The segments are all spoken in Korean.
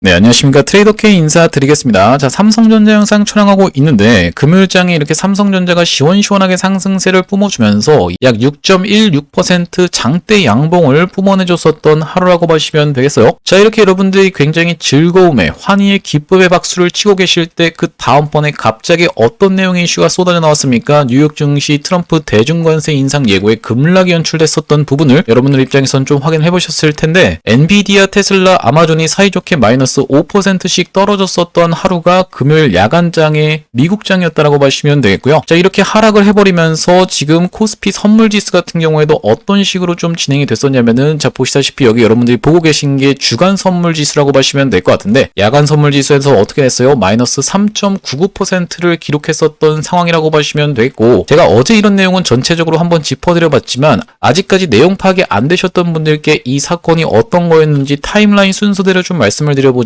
네, 안녕하십니까. 트레이더 K 인사드리겠습니다. 자, 삼성전자 영상 촬영하고 있는데 금요일장에 이렇게 삼성전자가 시원시원하게 상승세를 뿜어주면서 약 6.16% 장대 양봉을 뿜어내줬었던 하루라고 보시면 되겠어요. 자, 이렇게 여러분들이 굉장히 즐거움에 환희의 기쁨의 박수를 치고 계실 때 그 다음번에 갑자기 어떤 내용의 이슈가 쏟아져 나왔습니까? 뉴욕 증시 트럼프 대중관세 인상 예고에 급락이 연출됐었던 부분을 여러분들 입장에선 좀 확인해 보셨을 텐데, 엔비디아, 테슬라, 아마존이 사이좋게 마이너스 5%씩 떨어졌었던 하루가 금요일 야간장의 미국장이었다라고 보시면 되겠고요. 자, 이렇게 하락을 해버리면서 지금 코스피 선물지수 같은 경우에도 어떤 식으로 좀 진행이 됐었냐면은, 자, 보시다시피 여기 여러분들이 보고 계신 게 주간 선물지수라고 보시면 될 것 같은데, 야간 선물지수에서 어떻게 됐어요? 마이너스 3.99%를 기록했었던 상황이라고 보시면 되겠고, 제가 어제 이런 내용은 전체적으로 한번 짚어드려봤지만 아직까지 내용 파악이 안 되셨던 분들께 이 사건이 어떤 거였는지 타임라인 순서대로 좀 말씀을 드려보자면은,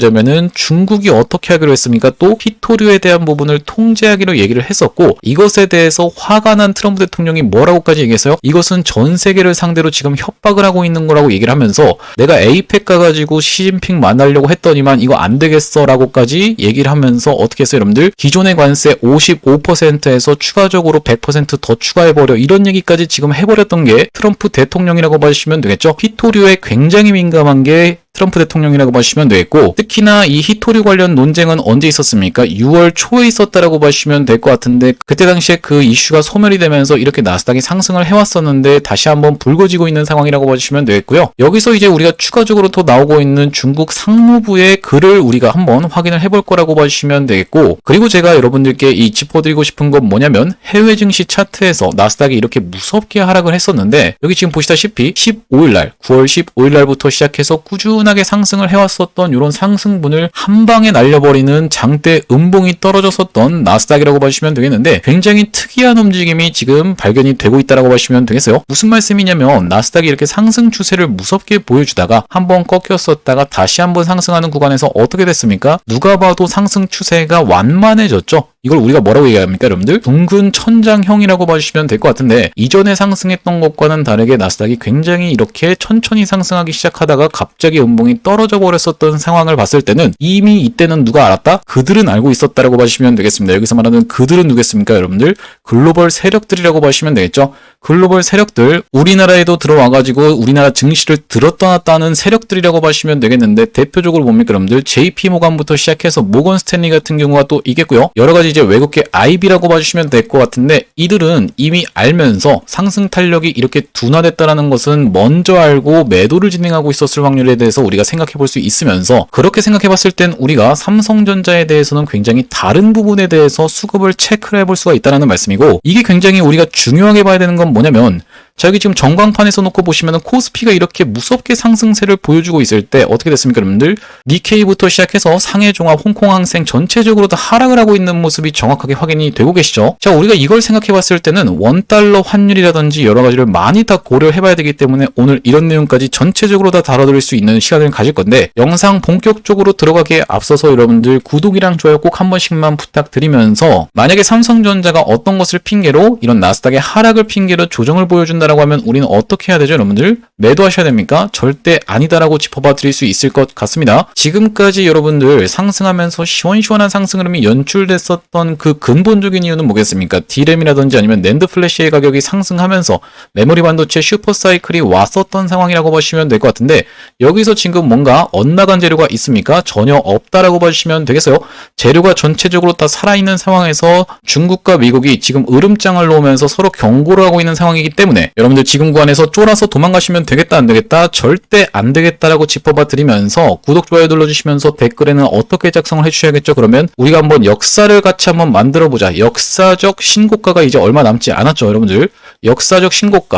중국이 어떻게 하기로 했습니까? 또 히토류에 대한 부분을 통제하기로 얘기를 했었고, 이것에 대해서 화가 난 트럼프 대통령이 뭐라고까지 얘기했어요? 이것은 전 세계를 상대로 지금 협박을 하고 있는 거라고 얘기를 하면서, 내가 에이펙 가가지고 시진핑 만나려고 했더니만 이거 안 되겠어 라고까지 얘기를 하면서 어떻게 했어요, 여러분들? 기존의 관세 55%에서 추가적으로 100% 더 추가해버려, 이런 얘기까지 지금 해버렸던 게 트럼프 대통령이라고 보시면 되겠죠. 히토류에 굉장히 민감한 게 트럼프 대통령이라고 보시면 되겠고, 특히나 이 히토류 관련 논쟁은 언제 있었습니까? 6월 초에 있었다라고 보시면 될 것 같은데, 그때 당시에 그 이슈가 소멸이 되면서 이렇게 나스닥이 상승을 해왔었는데 다시 한번 불거지고 있는 상황이라고 보시면 되겠고요. 여기서 이제 우리가 추가적으로 또 나오고 있는 중국 상무부의 글을 우리가 한번 확인을 해볼 거라고 보시면 되겠고, 그리고 제가 여러분들께 이 짚어드리고 싶은 건 뭐냐면, 해외 증시 차트에서 나스닥이 이렇게 무섭게 하락을 했었는데, 여기 지금 보시다시피 15일날 9월 15일날부터 시작해서 꾸준하게 상승을 해왔었던 이런 상승분을 한 방에 날려버리는 장대 음봉이 떨어졌었던 나스닥이라고 보시면 되겠는데, 굉장히 특이한 움직임이 지금 발견이 되고 있다라고 보시면 되겠어요. 무슨 말씀이냐면, 나스닥이 이렇게 상승 추세를 무섭게 보여주다가 한번 꺾였었다가 다시 한번 상승하는 구간에서 어떻게 됐습니까? 누가 봐도 상승 추세가 완만해졌죠. 이걸 우리가 뭐라고 얘기합니까, 여러분들? 둥근 천장형이라고 봐주시면 될 것 같은데, 이전에 상승했던 것과는 다르게 나스닥이 굉장히 이렇게 천천히 상승하기 시작하다가 갑자기 음봉이 떨어져 버렸었던 상황을 봤을 때는, 이미 이때는 누가 알았다? 그들은 알고 있었다라고 봐주시면 되겠습니다. 여기서 말하는 그들은 누구겠습니까, 여러분들? 글로벌 세력들이라고 봐주시면 되겠죠. 글로벌 세력들, 우리나라에도 들어와가지고 우리나라 증시를 들었다 놨다 하는 세력들이라고 봐주시면 되겠는데, 대표적으로 뭡니까, 여러분들? JP모간부터 시작해서 모건 스탠리 같은 경우가 또 있겠고요. 여러가지 이제 외국계 IB라고 봐주시면 될 것 같은데, 이들은 이미 알면서 상승 탄력이 이렇게 둔화됐다라는 것은 먼저 알고 매도를 진행하고 있었을 확률에 대해서 우리가 생각해 볼 수 있으면서, 그렇게 생각해 봤을 땐 우리가 삼성전자에 대해서는 굉장히 다른 부분에 대해서 수급을 체크를 해볼 수가 있다는 말씀이고, 이게 굉장히 우리가 중요하게 봐야 되는 건 뭐냐면, 자, 여기 지금 전광판에서 놓고 보시면은 코스피가 이렇게 무섭게 상승세를 보여주고 있을 때 어떻게 됐습니까, 여러분들? 니케이부터 시작해서 상해종합, 홍콩항생 전체적으로 다 하락을 하고 있는 모습이 정확하게 확인이 되고 계시죠? 자, 우리가 이걸 생각해 봤을 때는 원달러 환율이라든지 여러 가지를 많이 다 고려해 봐야 되기 때문에 오늘 이런 내용까지 전체적으로 다 다뤄드릴 수 있는 시간을 가질 건데, 영상 본격적으로 들어가기에 앞서서 여러분들 구독이랑 좋아요 꼭 한 번씩만 부탁드리면서, 만약에 삼성전자가 어떤 것을 핑계로 이런 나스닥의 하락을 핑계로 조정을 보여준다 라고 하면 우리는 어떻게 해야 되죠, 여러분들? 매도하셔야 됩니까? 절대 아니다라고 짚어봐 드릴 수 있을 것 같습니다. 지금까지 여러분들 상승하면서 시원시원한 상승 흐름이 연출됐었던 그 근본적인 이유는 뭐겠습니까? D램이라든지 아니면 낸드 플래시의 가격이 상승하면서 메모리 반도체 슈퍼사이클이 왔었던 상황이라고 보시면 될 것 같은데, 여기서 지금 뭔가 엇나간 재료가 있습니까? 전혀 없다라고 보시면 되겠어요. 재료가 전체적으로 다 살아있는 상황에서 중국과 미국이 지금 으름장을 놓으면서 서로 경고를 하고 있는 상황이기 때문에, 여러분들 지금 구간에서 쫄아서 도망가시면 되겠다 안 되겠다? 절대 안 되겠다라고 짚어봐 드리면서, 구독, 좋아요 눌러주시면서 댓글에는 어떻게 작성을 해주셔야겠죠? 그러면 우리가 한번 역사를 같이 한번 만들어보자. 역사적 신고가가 이제 얼마 남지 않았죠, 여러분들? 역사적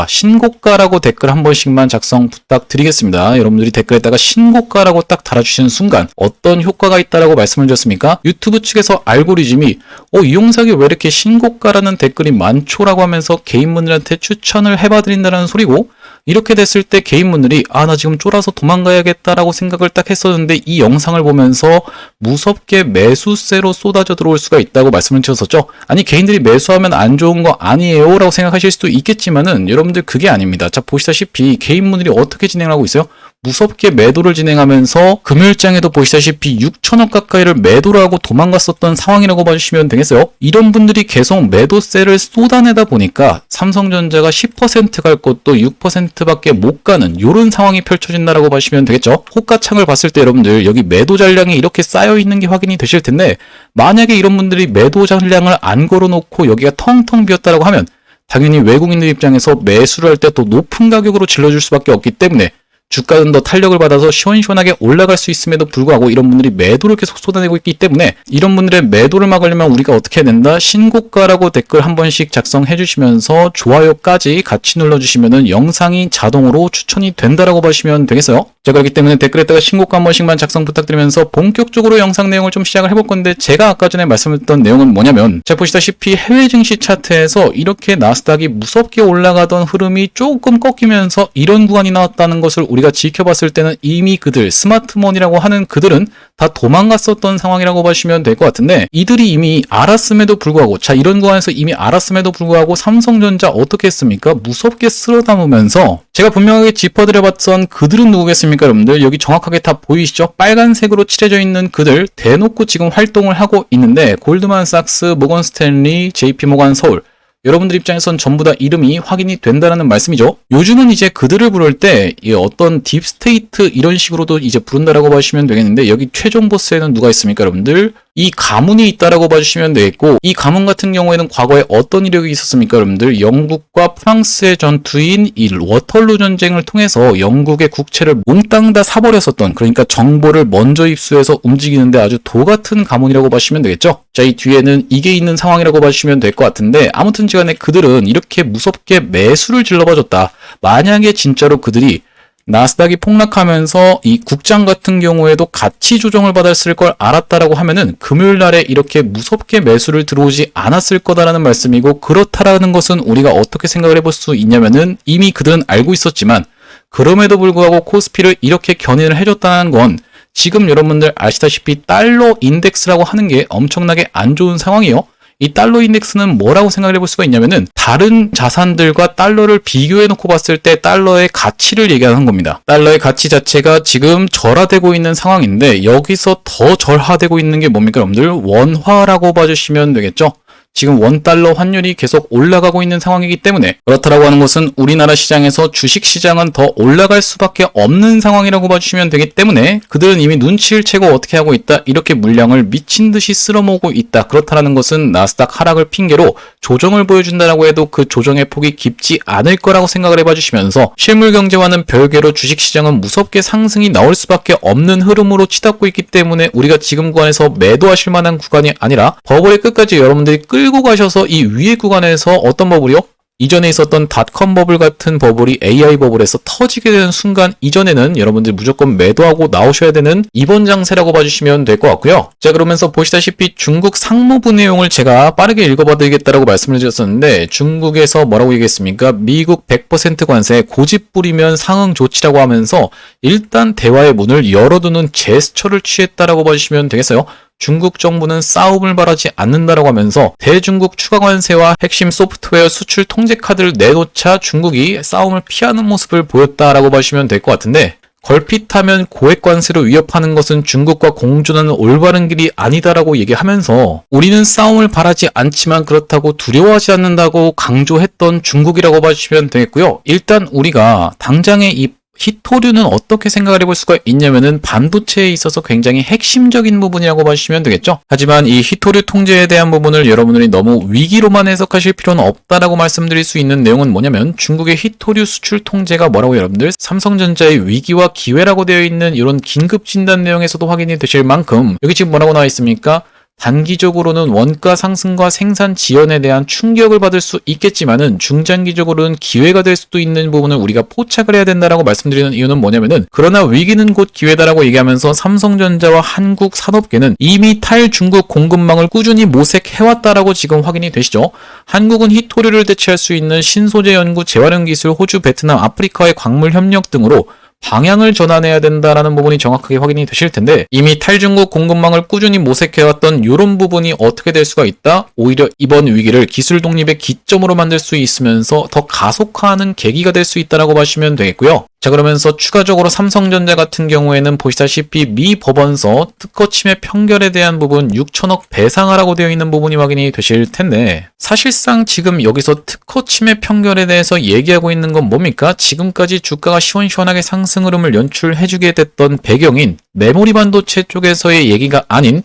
신고가라고 댓글 한 번씩만 작성 부탁드리겠습니다. 여러분들이 댓글에다가 신고가라고 딱 달아주시는 순간 어떤 효과가 있다라고 말씀을 드렸습니까? 유튜브 측에서 알고리즘이 이용사기 왜 이렇게 신고가라는 댓글이 많죠라고 하면서 개인분들한테 추천을 해봐드린다는 소리고, 이렇게 됐을 때 개인분들이 나 지금 쫄아서 도망가야겠다라고 생각을 딱 했었는데 이 영상을 보면서 무섭게 매수세로 쏟아져 들어올 수가 있다고 말씀을 드렸었죠. 아니 개인들이 매수하면 안 좋은 거 아니에요 라고 생각하실 수도 있겠지만은 여러분들 그게 아닙니다. 자 보시다시피 개인분들이 어떻게 진행을 하고 있어요? 무섭게 매도를 진행하면서 금요일장에도 보시다시피 6천억 가까이를 매도를 하고 도망갔었던 상황이라고 봐주시면 되겠어요. 이런 분들이 계속 매도세를 쏟아내다 보니까 삼성전자가 10% 갈 것도 6%밖에 못 가는 이런 상황이 펼쳐진다라고 봐주시면 되겠죠. 호가창을 봤을 때 여러분들 여기 매도 잔량이 이렇게 쌓여 있는 게 확인이 되실 텐데 만약에 이런 분들이 매도 잔량을 안 걸어놓고 여기가 텅텅 비었다라고 하면 당연히 외국인들 입장에서 매수를 할 때 또 높은 가격으로 질러줄 수밖에 없기 때문에 주가는 더 탄력을 받아서 시원시원하게 올라갈 수 있음에도 불구하고 이런 분들이 매도를 계속 쏟아내고 있기 때문에 이런 분들의 매도를 막으려면 우리가 어떻게 해야 된다? 신고가라고 댓글 한 번씩 작성해 주시면서 좋아요까지 같이 눌러주시면은 영상이 자동으로 추천이 된다라고 보시면 되겠어요. 자 그렇기 때문에 댓글에다가 신고가 한 번씩만 작성 부탁드리면서 본격적으로 영상 내용을 좀 시작을 해볼 건데 제가 아까 전에 말씀드렸던 내용은 뭐냐면 자 보시다시피 해외 증시 차트에서 이렇게 나스닥이 무섭게 올라가던 흐름이 조금 꺾이면서 이런 구간이 나왔다는 것을 우리가 지켜봤을 때는 이미 그들 스마트머니라고 하는 그들은 다 도망갔었던 상황이라고 보시면 될 것 같은데 이들이 이미 알았음에도 불구하고 자 이런 구간에서 이미 알았음에도 불구하고 삼성전자 어떻게 했습니까? 무섭게 쓸어 담으면서 제가 분명하게 짚어드려봤던 그들은 누구겠습니까 여러분들? 여기 정확하게 다 보이시죠? 빨간색으로 칠해져 있는 그들 대놓고 지금 활동을 하고 있는데 골드만삭스, 모건스탠리, JP모간 서울 여러분들 입장에선 전부 다 이름이 확인이 된다는 말씀이죠. 요즘은 이제 그들을 부를 때 어떤 딥스테이트 이런 식으로도 이제 부른다라고 봐주시면 되겠는데 여기 최종 보스에는 누가 있습니까 여러분들? 이 가문이 있다라고 봐주시면 되겠고 이 가문 같은 경우에는 과거에 어떤 이력이 있었습니까 여러분들? 영국과 프랑스의 전투인 이 워털루 전쟁을 통해서 영국의 국채를 몽땅 다 사버렸었던 그러니까 정보를 먼저 입수해서 움직이는데 아주 도 같은 가문이라고 봐주시면 되겠죠. 자 이 뒤에는 이게 있는 상황이라고 봐주시면 될 것 같은데 아무튼 간에 그들은 이렇게 무섭게 매수를 질러봐줬다. 만약에 진짜로 그들이 나스닥이 폭락하면서 이 국장 같은 경우에도 가치 조정을 받았을 걸 알았다라고 하면은 금요일 날에 이렇게 무섭게 매수를 들어오지 않았을 거다라는 말씀이고 그렇다라는 것은 우리가 어떻게 생각을 해볼 수 있냐면은 이미 그들은 알고 있었지만 그럼에도 불구하고 코스피를 이렇게 견인을 해줬다는 건 지금 여러분들 아시다시피 달러 인덱스라고 하는 게 엄청나게 안 좋은 상황이에요. 이 달러 인덱스는 뭐라고 생각을 해볼 수가 있냐면은 다른 자산들과 달러를 비교해 놓고 봤을 때 달러의 가치를 얘기하는 겁니다. 달러의 가치 자체가 지금 절하되고 있는 상황인데 여기서 더 절하되고 있는 게 뭡니까 여러분들? 원화라고 봐주시면 되겠죠. 지금 원달러 환율이 계속 올라가고 있는 상황이기 때문에 그렇다라고 하는 것은 우리나라 시장에서 주식 시장은 더 올라갈 수밖에 없는 상황이라고 봐주시면 되기 때문에 그들은 이미 눈치를 채고 어떻게 하고 있다 이렇게 물량을 미친 듯이 쓸어모으고 있다. 그렇다라는 것은 나스닥 하락을 핑계로 조정을 보여준다라고 해도 그 조정의 폭이 깊지 않을 거라고 생각을 해봐 주시면서 실물 경제와는 별개로 주식 시장은 무섭게 상승이 나올 수밖에 없는 흐름으로 치닫고 있기 때문에 우리가 지금 구간에서 매도하실 만한 구간이 아니라 버블의 끝까지 여러분들이 끌고 가셔서 이 위의 구간에서 어떤 버블이요? 이전에 있었던 닷컴 버블 같은 버블이 AI 버블에서 터지게 되는 순간 이전에는 여러분들 무조건 매도하고 나오셔야 되는 이번 장세라고 봐주시면 될 것 같고요. 자 그러면서 보시다시피 중국 상무부 내용을 제가 빠르게 읽어봐 드리겠다라고 말씀을 드렸었는데 중국에서 뭐라고 얘기했습니까? 미국 100% 관세 고집 부리면 상응 조치라고 하면서 일단 대화의 문을 열어두는 제스처를 취했다라고 봐주시면 되겠어요. 중국 정부는 싸움을 바라지 않는다라고 하면서 대중국 추가 관세와 핵심 소프트웨어 수출 통제 카드를 내놓자 중국이 싸움을 피하는 모습을 보였다라고 보시면 될 것 같은데 걸핏하면 고액 관세로 위협하는 것은 중국과 공존하는 올바른 길이 아니다라고 얘기하면서 우리는 싸움을 바라지 않지만 그렇다고 두려워하지 않는다고 강조했던 중국이라고 봐주시면 되겠고요. 일단 우리가 당장의 이 히토류는 어떻게 생각을 해볼 수가 있냐면은 반도체에 있어서 굉장히 핵심적인 부분이라고 봐주시면 되겠죠. 하지만 이 히토류 통제에 대한 부분을 여러분들이 너무 위기로만 해석하실 필요는 없다라고 말씀드릴 수 있는 내용은 뭐냐면 중국의 히토류 수출 통제가 뭐라고 여러분들 삼성전자의 위기와 기회라고 되어 있는 이런 긴급 진단 내용에서도 확인이 되실 만큼 여기 지금 뭐라고 나와 있습니까? 단기적으로는 원가 상승과 생산 지연에 대한 충격을 받을 수 있겠지만은 중장기적으로는 기회가 될 수도 있는 부분을 우리가 포착을 해야 된다라고 말씀드리는 이유는 뭐냐면은 그러나 위기는 곧 기회다라고 얘기하면서 삼성전자와 한국 산업계는 이미 탈중국 공급망을 꾸준히 모색해왔다라고 지금 확인이 되시죠. 한국은 히토류를 대체할 수 있는 신소재 연구, 재활용 기술, 호주, 베트남, 아프리카의 광물 협력 등으로 방향을 전환해야 된다라는 부분이 정확하게 확인이 되실 텐데 이미 탈중국 공급망을 꾸준히 모색해왔던 이런 부분이 어떻게 될 수가 있다? 오히려 이번 위기를 기술 독립의 기점으로 만들 수 있으면서 더 가속화하는 계기가 될 수 있다라고 보시면 되겠고요. 자, 그러면서 추가적으로 삼성전자 같은 경우에는 보시다시피 미 법원서 특허 침해 판결에 대한 부분 6천억 배상하라고 되어 있는 부분이 확인이 되실 텐데 사실상 지금 여기서 특허 침해 판결에 대해서 얘기하고 있는 건 뭡니까? 지금까지 주가가 시원시원하게 상승 흐름을 연출해주게 됐던 배경인 메모리 반도체 쪽에서의 얘기가 아닌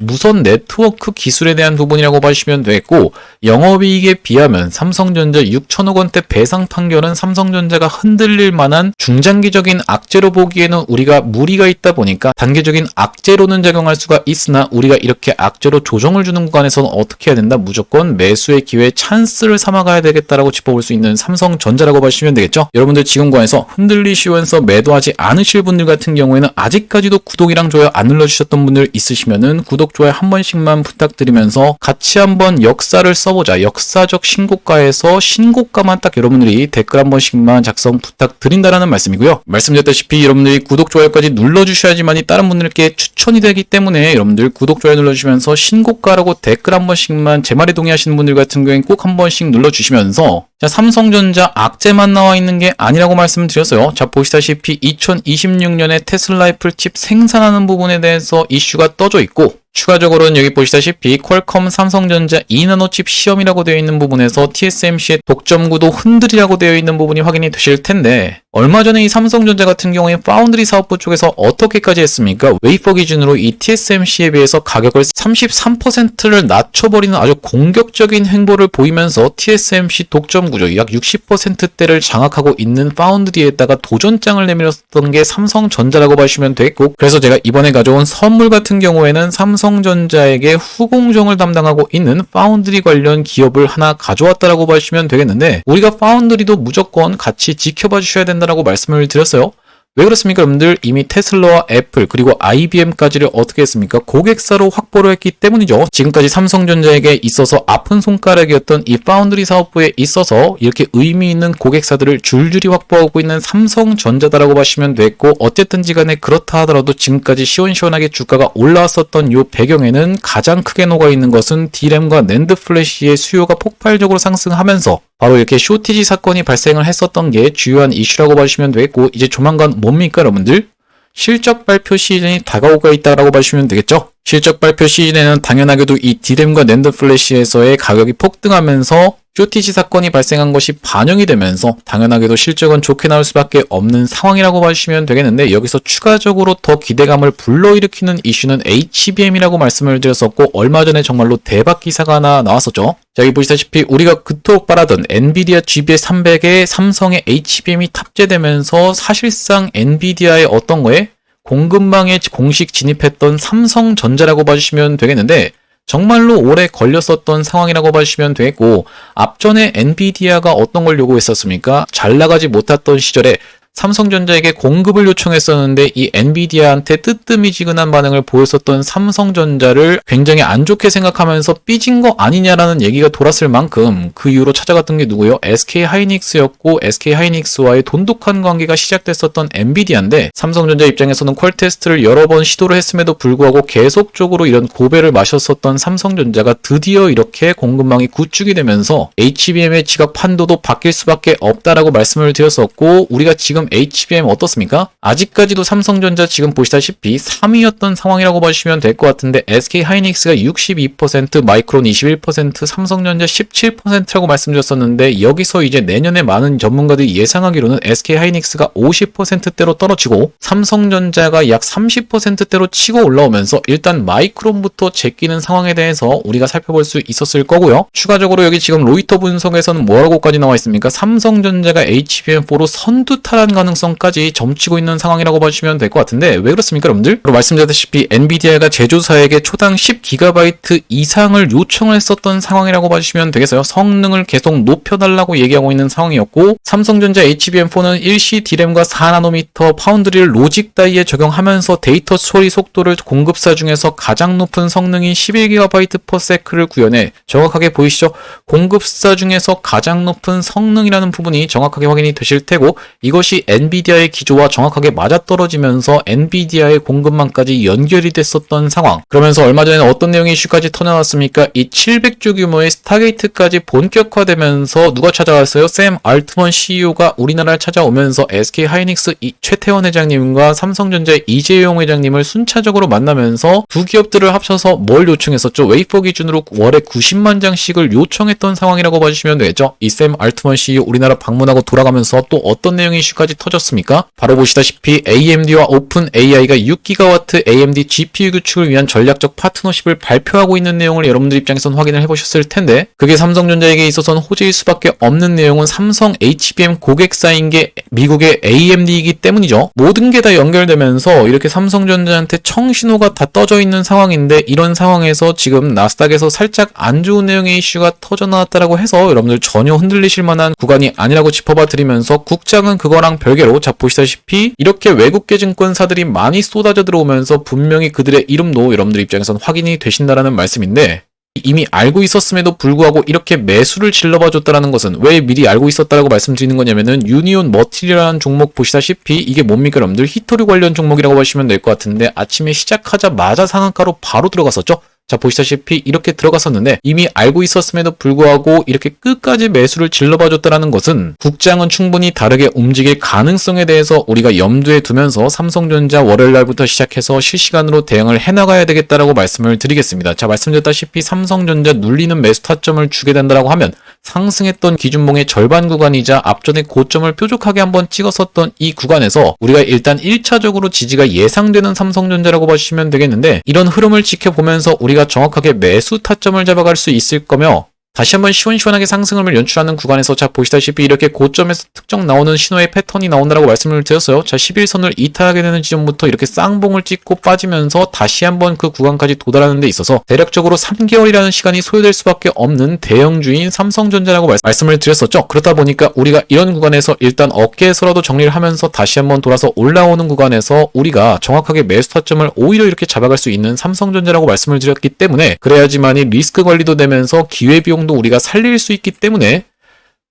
무선 네트워크 기술에 대한 부분이라고 보시면 되겠고 영업이익에 비하면 삼성전자 6천억 원대 배상 판결은 삼성전자가 흔들릴 만한 중장기적인 악재로 보기에는 우리가 무리가 있다 보니까 단기적인 악재로는 작용할 수가 있으나 우리가 이렇게 악재로 조정을 주는 구간에서는 어떻게 해야 된다? 무조건 매수의 기회 찬스를 삼아가야 되겠다라고 짚어볼 수 있는 삼성전자라고 보시면 되겠죠. 여러분들 지금 구간에서 흔들리시면서 매도하지 않으실 분들 같은 경우에는 아직까지도 구독이랑 좋아요 안 눌러주셨던 분들 있으시면은 구독 좋아요 한 번씩만 부탁드리면서 같이 한번 역사를 써보자. 역사적 신고가에서 신고가만 딱 여러분들이 댓글 한 번씩만 작성 부탁드린다라는 말씀이고요. 말씀드렸다시피 여러분들이 구독 좋아요까지 눌러주셔야지만이 다른 분들께 추천이 되기 때문에 여러분들 구독 좋아요 눌러주시면서 신고가라고 댓글 한 번씩만 제 말에 동의하시는 분들 같은 경우에는 꼭 한 번씩 눌러주시면서 자, 삼성전자 악재만 나와 있는 게 아니라고 말씀드렸어요. 자, 보시다시피 2026년에 테슬라 애플 칩 생산하는 부분에 대해서 이슈가 떠져 있고 추가적으로는 여기 보시다시피 퀄컴 삼성전자 2나노 칩 시험이라고 되어 있는 부분에서 TSMC의 독점구도 흔들이라고 되어 있는 부분이 확인이 되실 텐데 얼마 전에 이 삼성전자 같은 경우에 파운드리 사업부 쪽에서 어떻게까지 했습니까? 웨이퍼 기준으로 이 TSMC에 비해서 가격을 33%를 낮춰버리는 아주 공격적인 행보를 보이면서 TSMC 독점 구조 약 60%대를 장악하고 있는 파운드리에다가 도전장을 내밀었던 게 삼성전자라고 보시면 되겠고 그래서 제가 이번에 가져온 선물 같은 경우에는 삼성전자에게 후공정을 담당하고 있는 파운드리 관련 기업을 하나 가져왔다라고 보시면 되겠는데 우리가 파운드리도 무조건 같이 지켜봐 주셔야 된다라고 말씀을 드렸어요. 왜 그렇습니까? 여러분들 이미 테슬라와 애플 그리고 IBM까지를 어떻게 했습니까? 고객사로 확보를 했기 때문이죠. 지금까지 삼성전자에게 있어서 아픈 손가락이었던 이 파운드리 사업부에 있어서 이렇게 의미 있는 고객사들을 줄줄이 확보하고 있는 삼성전자다라고 보시면 되겠고 어쨌든지 간에 그렇다 하더라도 지금까지 시원시원하게 주가가 올라왔었던 이 배경에는 가장 크게 녹아있는 것은 D램과 낸드 플래시의 수요가 폭발적으로 상승하면서 바로 이렇게 쇼티지 사건이 발생을 했었던 게 주요한 이슈라고 보시면 되겠고 이제 조만간 뭡니까 여러분들? 실적 발표 시즌이 다가오고 있다라고 보시면 되겠죠? 실적 발표 시즌에는 당연하게도 이 D램과 낸드 플래시에서의 가격이 폭등하면서 쇼티지 사건이 발생한 것이 반영이 되면서 당연하게도 실적은 좋게 나올 수밖에 없는 상황이라고 보시면 되겠는데 여기서 추가적으로 더 기대감을 불러일으키는 이슈는 HBM이라고 말씀을 드렸었고 얼마 전에 정말로 대박 기사가 하나 나왔었죠. 자, 여기 보시다시피 우리가 그토록 바라던 엔비디아 GBS 300에 삼성의 HBM이 탑재되면서 사실상 엔비디아의 어떤 거에 공급망에 공식 진입했던 삼성전자라고 봐주시면 되겠는데 정말로 오래 걸렸었던 상황이라고 봐주시면 되겠고 앞전에 엔비디아가 어떤 걸 요구했었습니까? 잘 나가지 못했던 시절에 삼성전자에게 공급을 요청했었는데 이 엔비디아한테 뜨뜨미지근한 반응을 보였었던 삼성전자를 굉장히 안 좋게 생각하면서 삐진 거 아니냐라는 얘기가 돌았을 만큼 그 이후로 찾아갔던 게 누구요? SK하이닉스였고 SK하이닉스와의 돈독한 관계가 시작됐었던 엔비디아인데 삼성전자 입장에서는 퀄 테스트를 여러 번 시도를 했음에도 불구하고 계속적으로 이런 고배를 마셨었던 삼성전자가 드디어 이렇게 공급망이 구축이 되면서 HBM의 지각 판도도 바뀔 수밖에 없다라고 말씀을 드렸었고 우리가 지금 HBM 어떻습니까? 아직까지도 삼성전자 지금 보시다시피 3위였던 상황이라고 보시면 될 것 같은데 SK하이닉스가 62%, 마이크론 21%, 삼성전자 17%라고 말씀드렸었는데 여기서 이제 내년에 많은 전문가들이 예상하기로는 SK하이닉스가 50%대로 떨어지고 삼성전자가 약 30%대로 치고 올라오면서 일단 마이크론부터 제끼는 상황에 대해서 우리가 살펴볼 수 있었을 거고요. 추가적으로 여기 지금 로이터 분석에서는 뭐라고까지 나와 있습니까? 삼성전자가 HBM4로 선두타라는 출간 가능성까지 점치고 있는 상황이라고 봐주시면 될 것 같은데 왜 그렇습니까 여러분들? 말씀드렸다시피 엔비디아가 제조사에게 초당 10GB 이상을 요청을 했었던 상황이라고 봐주시면 되겠어요. 성능을 계속 높여달라고 얘기하고 있는 상황이었고 삼성전자 HBM4는 일시 D램과 4나노미터 파운드리를 로직 다이에 적용하면서 데이터 처리 속도를 공급사 중에서 가장 높은 성능인 11GB/s를 구현해 정확하게 보이시죠? 공급사 중에서 가장 높은 성능이라는 부분이 정확하게 확인이 되실 테고 이것이 엔비디아의 기조와 정확하게 맞아떨어지면서 엔비디아의 공급망까지 연결이 됐었던 상황. 그러면서 얼마 전에 어떤 내용이 이슈까지 터져나왔습니까? 이 700조 규모의 스타게이트까지 본격화되면서 누가 찾아왔어요? 샘 알트먼 CEO가 우리나라를 찾아오면서 SK하이닉스 최태원 회장님과 삼성전자의 이재용 회장님을 순차적으로 만나면서 두 기업들을 합쳐서 뭘 요청했었죠? 웨이퍼 기준으로 월에 90만 장씩을 요청했던 상황이라고 봐주시면 되겠죠? 이 샘 알트먼 CEO 우리나라 방문하고 돌아가면서 또 어떤 내용이 이슈까지 터졌습니까? 바로 보시다시피 AMD와 오픈 AI가 6GW AMD GPU 구축을 위한 전략적 파트너십을 발표하고 있는 내용을 여러분들 입장에선 확인을 해보셨을 텐데 그게 삼성전자에게 있어서는 호재일 수밖에 없는 내용은 삼성 HBM 고객사인 게 미국의 AMD이기 때문이죠. 모든 게 다 연결되면서 이렇게 삼성전자한테 청신호가 다 떠져 있는 상황인데 이런 상황에서 지금 나스닥에서 살짝 안 좋은 내용의 이슈가 터져나왔다라고 해서 여러분들 전혀 흔들리실 만한 구간이 아니라고 짚어봐 드리면서 국장은 그거랑 별개로 자 보시다시피 이렇게 외국계 증권사들이 많이 쏟아져 들어오면서 분명히 그들의 이름도 여러분들 입장에선 확인이 되신다라는 말씀인데 이미 알고 있었음에도 불구하고 이렇게 매수를 질러봐 줬다라는 것은 왜 미리 알고 있었다라고 말씀드리는 거냐면은 유니온 머티리얼이라는 종목 보시다시피 이게 뭡니까 여러분들 히토류 관련 종목이라고 보시면 될 것 같은데 아침에 시작하자마자 상한가로 바로 들어갔었죠. 자 보시다시피 이렇게 들어갔었는데 이미 알고 있었음에도 불구하고 이렇게 끝까지 매수를 질러봐줬다는 것은 국장은 충분히 다르게 움직일 가능성에 대해서 우리가 염두에 두면서 삼성전자 월요일날부터 시작해서 실시간으로 대응을 해나가야 되겠다라고 말씀을 드리겠습니다. 자 말씀드렸다시피 삼성전자 눌리는 매수 타점을 주게 된다라고 하면 상승했던 기준봉의 절반 구간이자 앞전에 고점을 뾰족하게 한번 찍었었던 이 구간에서 우리가 일단 1차적으로 지지가 예상되는 삼성전자라고 보시면 되겠는데 이런 흐름을 지켜보면서 우리가 정확하게 매수 타점을 잡아갈 수 있을 거며 다시 한번 시원시원하게 상승을 연출하는 구간에서 자 보시다시피 이렇게 고점에서 특정 나오는 신호의 패턴이 나온다라고 말씀을 드렸어요. 자 11선을 이탈하게 되는 지점부터 이렇게 쌍봉을 찍고 빠지면서 다시 한번 그 구간까지 도달하는 데 있어서 대략적으로 3개월이라는 시간이 소요될 수밖에 없는 대형주인 삼성전자라고 말씀을 드렸었죠. 그렇다 보니까 우리가 이런 구간에서 일단 어깨에서라도 정리를 하면서 다시 한번 돌아서 올라오는 구간에서 우리가 정확하게 매수 타점을 오히려 이렇게 잡아갈 수 있는 삼성전자라고 말씀을 드렸기 때문에 그래야지만이 리스크 관리도 되면서 기회비용도 우리가 살릴 수 있기 때문에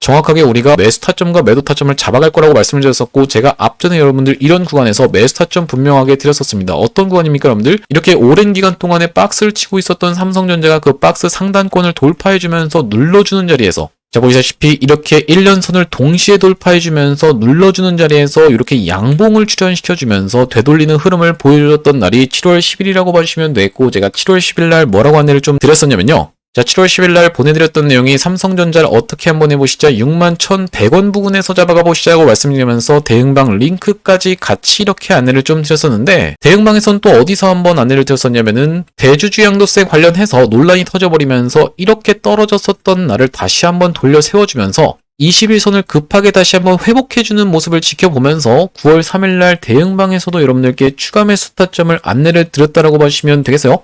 정확하게 우리가 매수 타점과 매도 타점을 잡아갈 거라고 말씀을 드렸었고 제가 앞전에 여러분들 이런 구간에서 매수 타점 분명하게 드렸었습니다. 어떤 구간입니까 여러분들? 이렇게 오랜 기간 동안에 박스를 치고 있었던 삼성전자가 그 박스 상단권을 돌파해주면서 눌러주는 자리에서 자 보시다시피 이렇게 1년선을 동시에 돌파해주면서 눌러주는 자리에서 이렇게 양봉을 출현시켜주면서 되돌리는 흐름을 보여줬던 날이 7월 10일이라고 봐주시면 되겠고 제가 7월 10일 날 뭐라고 안내를 좀 드렸었냐면요. 자 7월 10일 날 보내드렸던 내용이 삼성전자를 어떻게 한번 해보시자 61,100원 부근에서 잡아가 보시자고 말씀드리면서 대응방 링크까지 같이 이렇게 안내를 좀 드렸었는데 대응방에선 또 어디서 한번 안내를 드렸었냐면은 대주주양도세 관련해서 논란이 터져버리면서 이렇게 떨어졌었던 날을 다시 한번 돌려 세워주면서 21선을 급하게 다시 한번 회복해주는 모습을 지켜보면서 9월 3일날 대응방에서도 여러분들께 추가 매수 타점을 안내를 드렸다라고 봐주시면 되겠어요.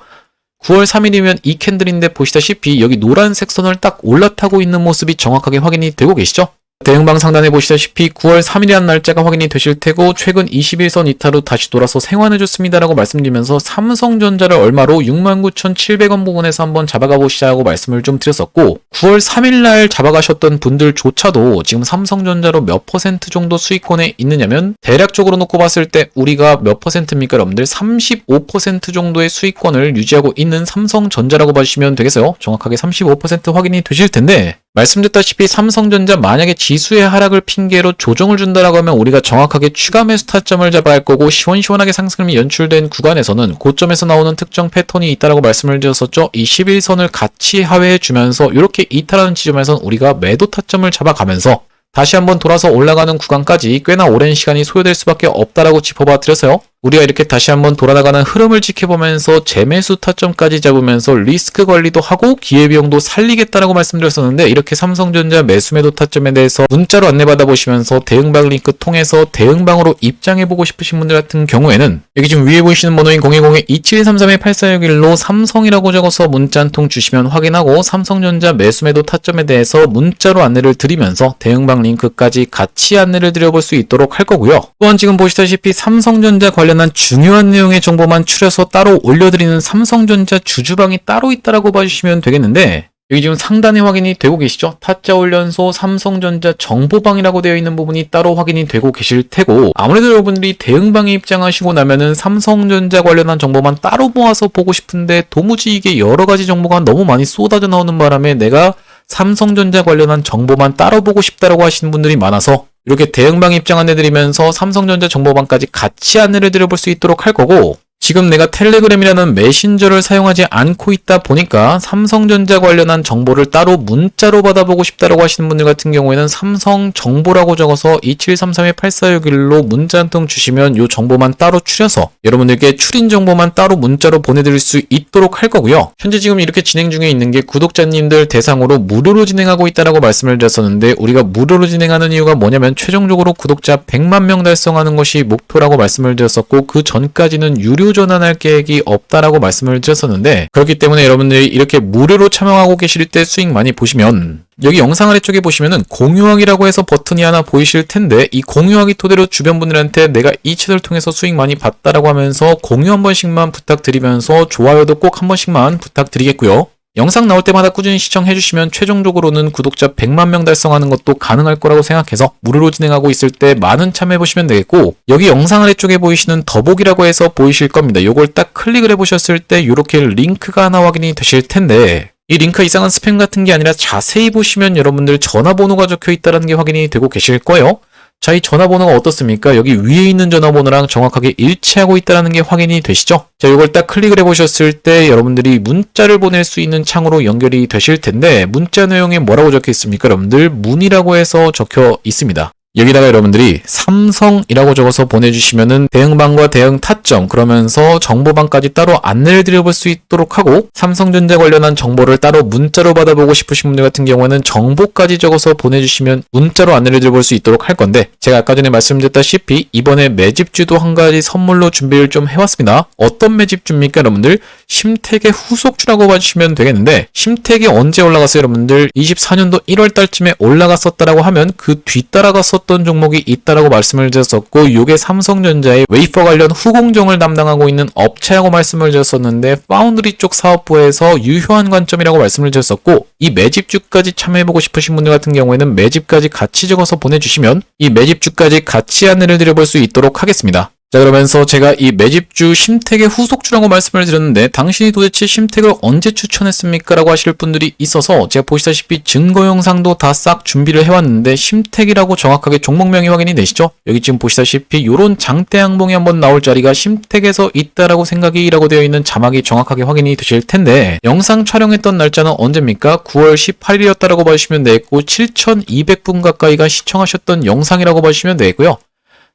9월 3일이면 이 캔들인데 보시다시피 여기 노란색 선을 딱 올라타고 있는 모습이 정확하게 확인이 되고 계시죠? 대응방 상단에 보시다시피 9월 3일이라는 날짜가 확인이 되실 테고 최근 21선 이탈로 다시 돌아서 생환해줬습니다라고 말씀드리면서 삼성전자를 얼마로 69,700원 부근에서 한번 잡아가 보시자고 말씀을 좀 드렸었고 9월 3일날 잡아가셨던 분들조차도 지금 삼성전자로 몇 퍼센트 정도 수익권에 있느냐면 대략적으로 놓고 봤을 때 우리가 몇 퍼센트입니까 여러분들? 35% 정도의 수익권을 유지하고 있는 삼성전자라고 봐주시면 되겠어요. 정확하게 35% 확인이 되실 텐데 말씀드렸다시피 삼성전자 만약에 지수의 하락을 핑계로 조정을 준다라고 하면 우리가 정확하게 추가 매수 타점을 잡아야 할 거고 시원시원하게 상승이 연출된 구간에서는 고점에서 나오는 특정 패턴이 있다라고 말씀을 드렸었죠. 이 11선을 같이 하회해 주면서 이렇게 이탈하는 지점에서는 우리가 매도 타점을 잡아가면서 다시 한번 돌아서 올라가는 구간까지 꽤나 오랜 시간이 소요될 수밖에 없다라고 짚어봐 드렸어요. 우리가 이렇게 다시 한번 돌아나가는 흐름을 지켜보면서 재매수 타점까지 잡으면서 리스크 관리도 하고 기회비용도 살리겠다라고 말씀드렸었는데, 이렇게 삼성전자 매수매도 타점에 대해서 문자로 안내받아 보시면서 대응방 링크 통해서 대응방으로 입장해보고 싶으신 분들 같은 경우에는 여기 지금 위에 보이시는 번호인 010-2733-8461로 삼성이라고 적어서 문자 한 통 주시면 확인하고, 삼성전자 매수매도 타점에 대해서 문자로 안내를 드리면서 대응방 링크까지 같이 안내를 드려볼 수 있도록 할 거고요. 또한 지금 보시다시피 삼성전자 관련한 중요한 내용의 정보만 추려서 따로 올려드리는 삼성전자 주주방이 따로 있다라고 봐주시면 되겠는데, 여기 지금 상단에 확인이 되고 계시죠? 타짜 훈련소 삼성전자 정보방이라고 되어 있는 부분이 따로 확인이 되고 계실 테고, 아무래도 여러분들이 대응방에 입장하시고 나면은 삼성전자 관련한 정보만 따로 모아서 보고 싶은데 도무지 이게 여러 가지 정보가 너무 많이 쏟아져 나오는 바람에 내가 삼성전자 관련한 정보만 따로 보고 싶다라고 하시는 분들이 많아서 이렇게 대응방 입장 안내드리면서 삼성전자 정보방까지 같이 안내를 드려볼 수 있도록 할 거고, 지금 내가 텔레그램이라는 메신저를 사용하지 않고 있다 보니까 삼성전자 관련한 정보를 따로 문자로 받아보고 싶다라고 하시는 분들 같은 경우에는 삼성 정보라고 적어서 2733-8461로 문자 한 통 주시면 이 정보만 따로 추려서 여러분들께 추린 정보만 따로 문자로 보내드릴 수 있도록 할 거고요. 현재 지금 이렇게 진행 중에 있는 게 구독자님들 대상으로 무료로 진행하고 있다라고 말씀을 드렸었는데, 우리가 무료로 진행하는 이유가 뭐냐면 최종적으로 구독자 100만 명 달성하는 것이 목표라고 말씀을 드렸었고, 그 전까지는 유료 전환할 계획이 없다라고 말씀을 드렸었는데, 그렇기 때문에 여러분들이 이렇게 무료로 참여하고 계실 때 수익 많이 보시면 여기 영상 아래쪽에 보시면은 공유하기라고 해서 버튼이 하나 보이실 텐데, 이 공유하기 토대로 주변 분들한테 내가 이 채널을 통해서 수익 많이 봤다라고 하면서 공유 한 번씩만 부탁드리면서 좋아요도 꼭 한 번씩만 부탁드리겠고요. 영상 나올 때마다 꾸준히 시청해주시면 최종적으로는 구독자 100만 명 달성하는 것도 가능할 거라고 생각해서 무료로 진행하고 있을 때 많은 참여해보시면 되겠고, 여기 영상 아래쪽에 보이시는 더보기라고 해서 보이실 겁니다. 요걸 딱 클릭을 해보셨을 때 이렇게 링크가 하나 확인이 되실 텐데, 이 링크 이상한 스팸 같은 게 아니라 자세히 보시면 여러분들 전화번호가 적혀 있다는 게 확인이 되고 계실 거예요. 자, 이 전화번호가 어떻습니까? 여기 위에 있는 전화번호랑 정확하게 일치하고 있다는 게 확인이 되시죠? 자, 이걸 딱 클릭을 해보셨을 때 여러분들이 문자를 보낼 수 있는 창으로 연결이 되실 텐데, 문자 내용에 뭐라고 적혀 있습니까? 여러분들 문의라고 해서 적혀 있습니다. 여기다가 여러분들이 삼성이라고 적어서 보내주시면은 대응방과 대응 타점, 그러면서 정보방까지 따로 안내를 드려볼 수 있도록 하고, 삼성전자 관련한 정보를 따로 문자로 받아보고 싶으신 분들 같은 경우에는 정보까지 적어서 보내주시면 문자로 안내를 드려볼 수 있도록 할 건데, 제가 아까 전에 말씀드렸다시피 이번에 매집주도 한 가지 선물로 준비를 좀 해왔습니다. 어떤 매집주입니까? 여러분들 심택의 후속주라고 봐주시면 되겠는데, 심택이 언제 올라갔어요? 여러분들 24년도 1월 달쯤에 올라갔었다라고 하면 그 뒤따라갔었던 종목이 있다라고 말씀을 드렸었고, 요게 삼성전자의 웨이퍼 관련 후공정을 담당하고 있는 업체라고 말씀을 드렸었는데, 파운드리 쪽 사업부에서 유효한 관점이라고 말씀을 드렸었고, 이 매집주까지 참여해보고 싶으신 분들 같은 경우에는 매집까지 같이 적어서 보내주시면 이 매집주까지 같이 안내를 드려볼 수 있도록 하겠습니다. 자, 그러면서 제가 이 매집주 심택의 후속주라고 말씀을 드렸는데, 당신이 도대체 심택을 언제 추천했습니까? 라고 하실 분들이 있어서 제가 보시다시피 증거 영상도 다 싹 준비를 해왔는데, 심택이라고 정확하게 종목명이 확인이 되시죠? 여기 지금 보시다시피 요런 장대 양봉이 한번 나올 자리가 심택에서 있다라고 생각이라고 되어 있는 자막이 정확하게 확인이 되실 텐데, 영상 촬영했던 날짜는 언제입니까? 9월 18일이었다라고 봐주시면 되겠고, 7,200분 가까이가 시청하셨던 영상이라고 봐주시면 되겠고요.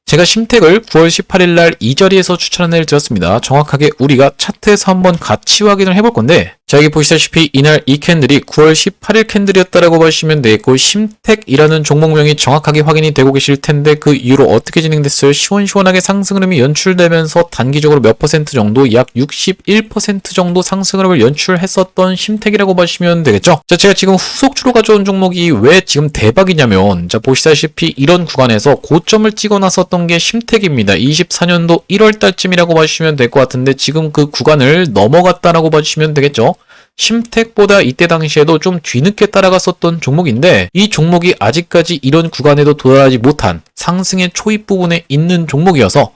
제가 심택을 9월 18일 날 이 자리에서 추천을 드렸습니다. 정확하게 우리가 차트에서 한번 같이 확인을 해볼 건데, 자, 여기 보시다시피 이날 이 캔들이 9월 18일 캔들이었다라고 보시면 되겠고, 심택이라는 종목명이 정확하게 확인이 되고 계실 텐데, 그 이후로 어떻게 진행됐어요? 시원시원하게 상승 흐름이 연출되면서 단기적으로 몇 퍼센트 정도, 약 61% 정도 상승 흐름을 연출했었던 심택이라고 보시면 되겠죠? 자, 제가 지금 후속주로 가져온 종목이 왜 지금 대박이냐면, 자, 보시다시피 이런 구간에서 고점을 찍어 놨었던 게 심택입니다. 24년도 1월 달쯤이라고 봐주시면 될 것 같은데, 지금 그 구간을 넘어갔다라고 봐주시면 되겠죠? 심택보다 이때 당시에도 좀 뒤늦게 따라갔었던 종목인데, 이 종목이 아직까지 이런 구간에도 도달하지 못한 상승의 초입 부분에 있는 종목이어서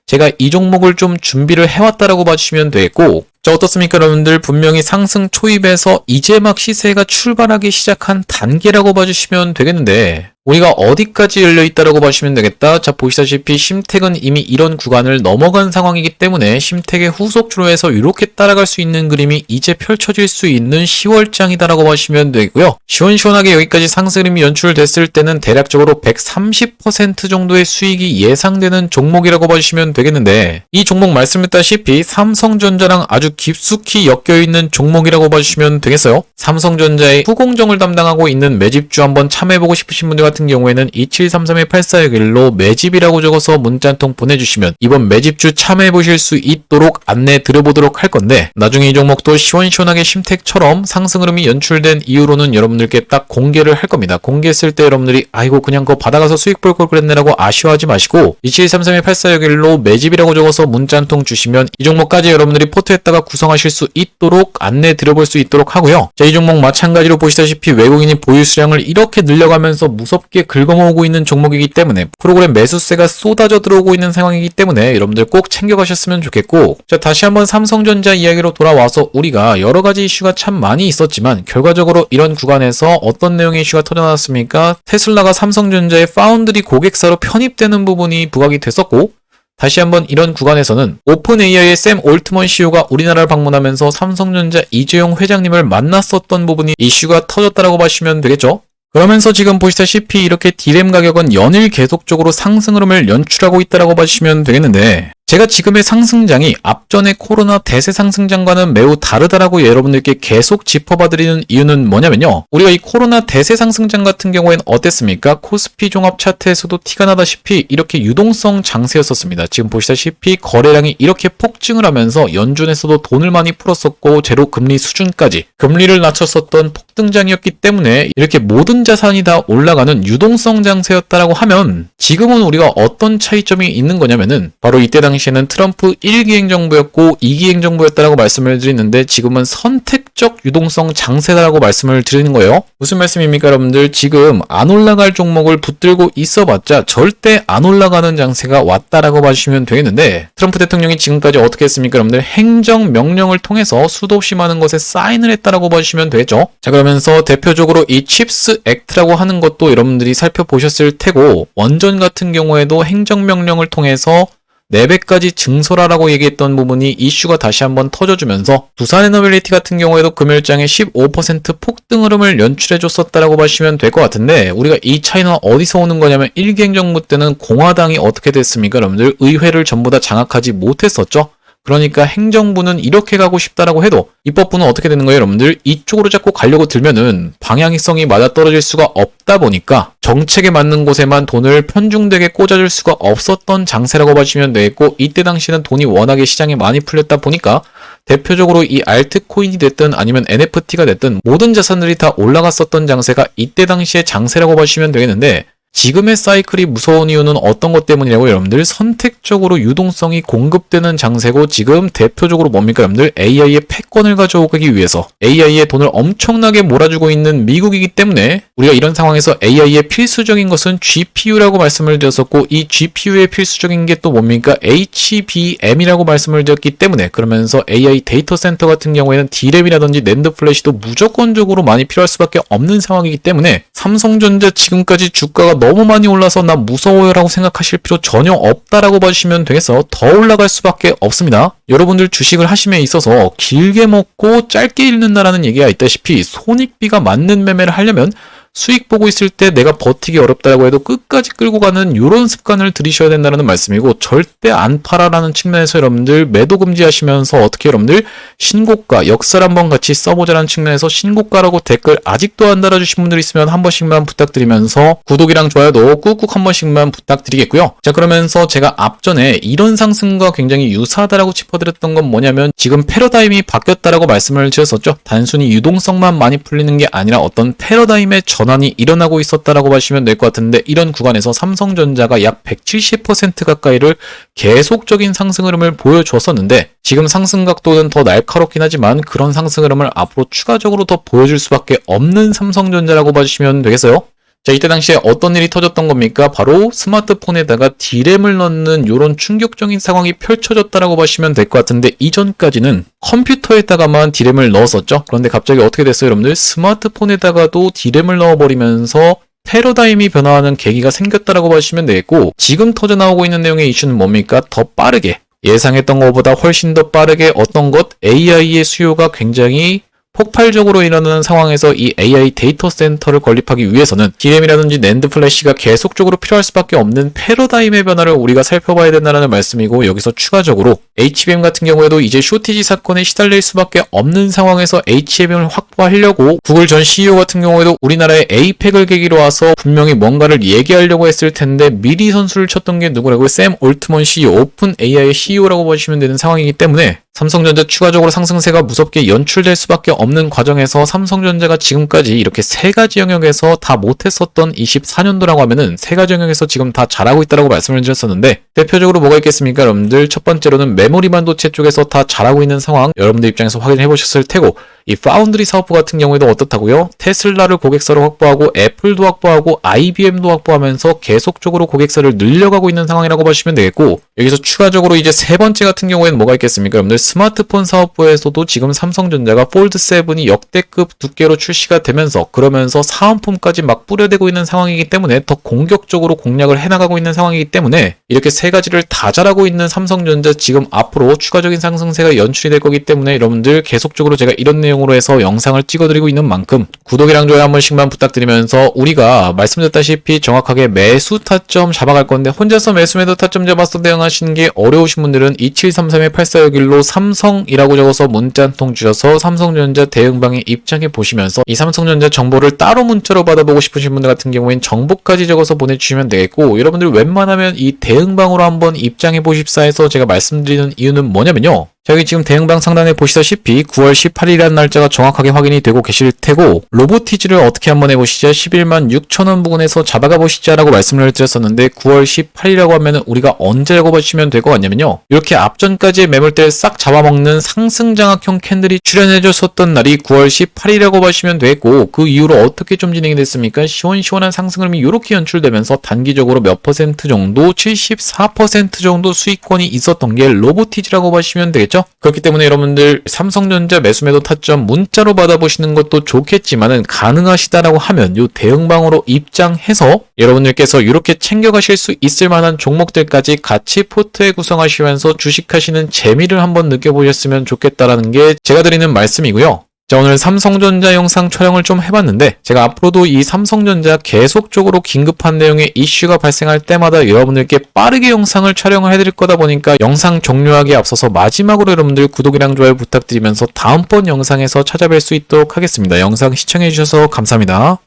제가 이 종목을 좀 준비를 해왔다라고 봐주시면 되겠고, 자, 어떻습니까 여러분들? 분명히 상승 초입에서 이제 막 시세가 출발하기 시작한 단계라고 봐주시면 되겠는데, 우리가 어디까지 열려있다라고 보시면 되겠다. 자, 보시다시피 심택은 이미 이런 구간을 넘어간 상황이기 때문에 심택의 후속주로 해서 이렇게 따라갈 수 있는 그림이 이제 펼쳐질 수 있는 10월장이다라고 보시면 되고요. 시원시원하게 여기까지 상승 그림이 연출됐을 때는 대략적으로 130% 정도의 수익이 예상되는 종목이라고 보시면 되겠는데, 이 종목 말씀했다시피 삼성전자랑 아주 깊숙이 엮여있는 종목이라고 보시면 되겠어요. 삼성전자의 후공정을 담당하고 있는 매집주 한번 참여해보고 싶으신 분들 같은 경우에는 2733-8461로 매집이라고 적어서 문자 한 통 보내주시면 이번 매집주 참여해보실 수 있도록 안내 드려보도록 할 건데, 나중에 이 종목도 시원시원하게 심택처럼 상승 흐름이 연출된 이후로는 여러분들께 딱 공개를 할 겁니다. 공개했을 때 여러분들이 아이고 그냥 그거 받아가서 수익 볼 걸 그랬네라고 아쉬워하지 마시고 2733-8461로 매집이라고 적어서 문자 한 통 주시면 이 종목까지 여러분들이 포트에다가 구성하실 수 있도록 안내 드려볼 수 있도록 하고요. 자, 이 종목 마찬가지로 보시다시피 외국인이 보유 수량을 이렇게 늘려가면서 무섭게 긁어모으고 있는 종목이기 때문에 프로그램 매수세가 쏟아져 들어오고 있는 상황이기 때문에 여러분들 꼭 챙겨가셨으면 좋겠고, 자, 다시 한번 삼성전자 이야기로 돌아와서 우리가 여러가지 이슈가 참 많이 있었지만 결과적으로 이런 구간에서 어떤 내용의 이슈가 터져나왔습니까? 테슬라가 삼성전자의 파운드리 고객사로 편입되는 부분이 부각이 됐었고, 다시 한번 이런 구간에서는 오픈AI의 샘 올트먼 CEO가 우리나라를 방문하면서 삼성전자 이재용 회장님을 만났었던 부분이 이슈가 터졌다라고 보시면 되겠죠. 그러면서 지금 보시다시피 이렇게 디램 가격은 연일 계속적으로 상승 흐름을 연출하고 있다라고 보시면 되겠는데, 제가 지금의 상승장이 앞전의 코로나 대세 상승장과는 매우 다르다라고 여러분들께 계속 짚어봐드리는 이유는 뭐냐면요. 우리가 이 코로나 대세 상승장 같은 경우에는 어땠습니까? 코스피 종합 차트에서도 티가 나다시피 이렇게 유동성 장세였었습니다. 지금 보시다시피 거래량이 이렇게 폭증을 하면서 연준에서도 돈을 많이 풀었었고 제로 금리 수준까지 금리를 낮췄었던 폭등장이었기 때문에 이렇게 모든 자산이 다 올라가는 유동성 장세였다라고 하면, 지금은 우리가 어떤 차이점이 있는 거냐면은 바로 이때 당시에는 트럼프 1기 행정부였고 2기 행정부였다라고 말씀을 드리는데, 지금은 선택적 유동성 장세다라고 말씀을 드리는 거예요. 무슨 말씀입니까 여러분들? 지금 안 올라갈 종목을 붙들고 있어봤자 절대 안 올라가는 장세가 왔다라고 봐주시면 되겠는데, 트럼프 대통령이 지금까지 어떻게 했습니까 여러분들? 행정명령을 통해서 수도 없이 많은 것에 사인을 했다라고 봐주시면 되겠죠. 자, 그러면서 대표적으로 이 칩스 액트라고 하는 것도 여러분들이 살펴보셨을 테고, 원전 같은 경우에도 행정명령을 통해서 4배까지 증설하라고 얘기했던 부분이 이슈가 다시 한번 터져주면서 두산에너빌리티 같은 경우에도 금요일장에 15% 폭등 흐름을 연출해줬었다라고 보시면 될 것 같은데, 우리가 이 차이는 어디서 오는 거냐면 1기 행정부 때는 공화당이 어떻게 됐습니까 여러분들? 의회를 전부 다 장악하지 못했었죠. 그러니까 행정부는 이렇게 가고 싶다라고 해도 입법부는 어떻게 되는 거예요 여러분들? 이쪽으로 자꾸 가려고 들면은 방향성이 맞아떨어질 수가 없다 보니까 정책에 맞는 곳에만 돈을 편중되게 꽂아줄 수가 없었던 장세라고 보시면 되겠고, 이때 당시는 돈이 워낙에 시장에 많이 풀렸다 보니까 대표적으로 이 알트코인이 됐든 아니면 NFT가 됐든 모든 자산들이 다 올라갔었던 장세가 이때 당시의 장세라고 보시면 되겠는데, 지금의 사이클이 무서운 이유는 어떤 것 때문이라고 여러분들? 선택적으로 유동성이 공급되는 장세고, 지금 대표적으로 뭡니까 여러분들? AI의 패권을 가져오기 위해서 AI에 돈을 엄청나게 몰아주고 있는 미국이기 때문에 우리가 이런 상황에서 AI의 필수적인 것은 GPU라고 말씀을 드렸었고, 이 GPU의 필수적인 게 또 뭡니까? HBM이라고 말씀을 드렸기 때문에, 그러면서 AI 데이터 센터 같은 경우에는 D램이라든지 낸드 플래시도 무조건적으로 많이 필요할 수밖에 없는 상황이기 때문에 삼성전자 지금까지 주가가 너무 많이 올라서 나 무서워요 라고 생각하실 필요 전혀 없다라고 봐주시면 되겠어. 더 올라갈 수밖에 없습니다. 여러분들 주식을 하심에 있어서 길게 먹고 짧게 잃는다라는 얘기가 있다시피 손익비가 맞는 매매를 하려면 수익 보고 있을 때 내가 버티기 어렵다고 해도 끝까지 끌고 가는 이런 습관을 들이셔야 된다는 말씀이고, 절대 안 팔아라는 측면에서 여러분들 매도 금지하시면서 어떻게 여러분들 신고가 역사를 한번 같이 써보자라는 측면에서 신고가라고 댓글 아직도 안 달아주신 분들 있으면 한 번씩만 부탁드리면서 구독이랑 좋아요도 꾹꾹 한 번씩만 부탁드리겠고요. 자, 그러면서 제가 앞전에 이런 상승과 굉장히 유사하다라고 짚어드렸던 건 뭐냐면, 지금 패러다임이 바뀌었다라고 말씀을 드렸었죠. 단순히 유동성만 많이 풀리는 게 아니라 어떤 패러다임의 전환이 일어나고 있었다라고 보시면 될 것 같은데, 이런 구간에서 삼성전자가 약 170% 가까이를 계속적인 상승 흐름을 보여줬었는데, 지금 상승 각도는 더 날카롭긴 하지만 그런 상승 흐름을 앞으로 추가적으로 더 보여줄 수밖에 없는 삼성전자라고 봐주시면 되겠어요. 자, 이때 당시에 어떤 일이 터졌던 겁니까? 바로 스마트폰에다가 D램을 넣는 이런 충격적인 상황이 펼쳐졌다라고 보시면 될 것 같은데, 이전까지는 컴퓨터에다가만 D램을 넣었었죠. 그런데 갑자기 어떻게 됐어요 여러분들? 스마트폰에다가도 D램을 넣어버리면서 패러다임이 변화하는 계기가 생겼다라고 보시면 되겠고, 지금 터져 나오고 있는 내용의 이슈는 뭡니까? 더 빠르게, 예상했던 것보다 훨씬 더 빠르게 어떤 것? AI의 수요가 굉장히 폭발적으로 일어나는 상황에서 이 AI 데이터 센터를 건립하기 위해서는 DRAM이라든지 NAND 플래시가 계속적으로 필요할 수밖에 없는 패러다임의 변화를 우리가 살펴봐야 된다는 말씀이고, 여기서 추가적으로 HBM 같은 경우에도 이제 쇼티지 사건에 시달릴 수밖에 없는 상황에서 HBM을 확보하려고 구글 전 CEO 같은 경우에도 우리나라의 APEC을 계기로 와서 분명히 뭔가를 얘기하려고 했을 텐데 미리 선수를 쳤던 게 누구라고요? 샘 올트먼 CEO, 오픈 AI의 CEO라고 보시면 되는 상황이기 때문에 삼성전자 추가적으로 상승세가 무섭게 연출될 수밖에 없는 과정에서 삼성전자가 지금까지 이렇게 세 가지 영역에서 다 못했었던 24년도라고 하면은 세 가지 영역에서 지금 다 잘하고 있다고 말씀을 드렸었는데, 대표적으로 뭐가 있겠습니까? 여러분들 첫 번째로는 메모리 반도체 쪽에서 다 잘하고 있는 상황, 여러분들 입장에서 확인해 보셨을 테고, 이 파운드리 사업부 같은 경우에도 어떻다고요? 테슬라를 고객사로 확보하고 애플도 확보하고 IBM도 확보하면서 계속적으로 고객사를 늘려가고 있는 상황이라고 보시면 되겠고, 여기서 추가적으로 이제 세 번째 같은 경우에는 뭐가 있겠습니까? 여러분들 스마트폰 사업부에서도 지금 삼성전자가 폴드 7이 역대급 두께로 출시가 되면서, 그러면서 사은품까지 막 뿌려대고 있는 상황이기 때문에 더 공격적으로 공략을 해나가고 있는 상황이기 때문에 이렇게 세 가지를 다 잘하고 있는 삼성전자, 지금 앞으로 추가적인 상승세가 연출이 될 거기 때문에 여러분들 계속적으로 제가 이런 내용으로 해서 영상을 찍어드리고 있는 만큼 구독이랑 좋아요 한 번씩만 부탁드리면서, 우리가 말씀드렸다시피 정확하게 매수 타점 잡아갈 건데, 혼자서 매수 매도 타점 잡아서 대응하시는 게 어려우신 분들은 2733-8461로 삼성이라고 적어서 문자 한 통 주셔서 삼성전자 대응방에 입장해 보시면서 이 삼성전자 정보를 따로 문자로 받아보고 싶으신 분들 같은 경우엔 정보까지 적어서 보내주시면 되겠고, 여러분들 웬만하면 이 대응방으로 한번 입장해 보십사 해서 제가 말씀드리는 이유는 뭐냐면요, 여기 지금 대응방 상단에 보시다시피 9월 18일이라는 날짜가 정확하게 확인이 되고 계실 테고, 로보티즈를 어떻게 한번 해보시죠? 11만 6천원 부근에서 잡아가 보시자라고 말씀을 드렸었는데, 9월 18일이라고 하면은 우리가 언제라고 보시면 될 것 같냐면요, 이렇게 앞전까지의 매물대를 싹 잡아먹는 상승장악형 캔들이 출현해줬었던 날이 9월 18일이라고 보시면 되겠고, 그 이후로 어떻게 좀 진행이 됐습니까? 시원시원한 상승 흐름이 이렇게 연출되면서 단기적으로 몇 퍼센트 정도, 74% 정도 수익권이 있었던 게 로보티즈라고 보시면 되겠죠. 그렇기 때문에 여러분들 삼성전자 매수매도 타점 문자로 받아보시는 것도 좋겠지만은, 가능하시다라고 하면 요 대응방으로 입장해서 여러분들께서 이렇게 챙겨가실 수 있을 만한 종목들까지 같이 포트에 구성하시면서 주식하시는 재미를 한번 느껴보셨으면 좋겠다라는 게 제가 드리는 말씀이고요. 자, 오늘 삼성전자 영상 촬영을 좀 해봤는데, 제가 앞으로도 이 삼성전자 계속적으로 긴급한 내용의 이슈가 발생할 때마다 여러분들께 빠르게 영상을 촬영을 해드릴 거다 보니까, 영상 종료하기에 앞서서 마지막으로 여러분들 구독이랑 좋아요 부탁드리면서 다음번 영상에서 찾아뵐 수 있도록 하겠습니다. 영상 시청해주셔서 감사합니다.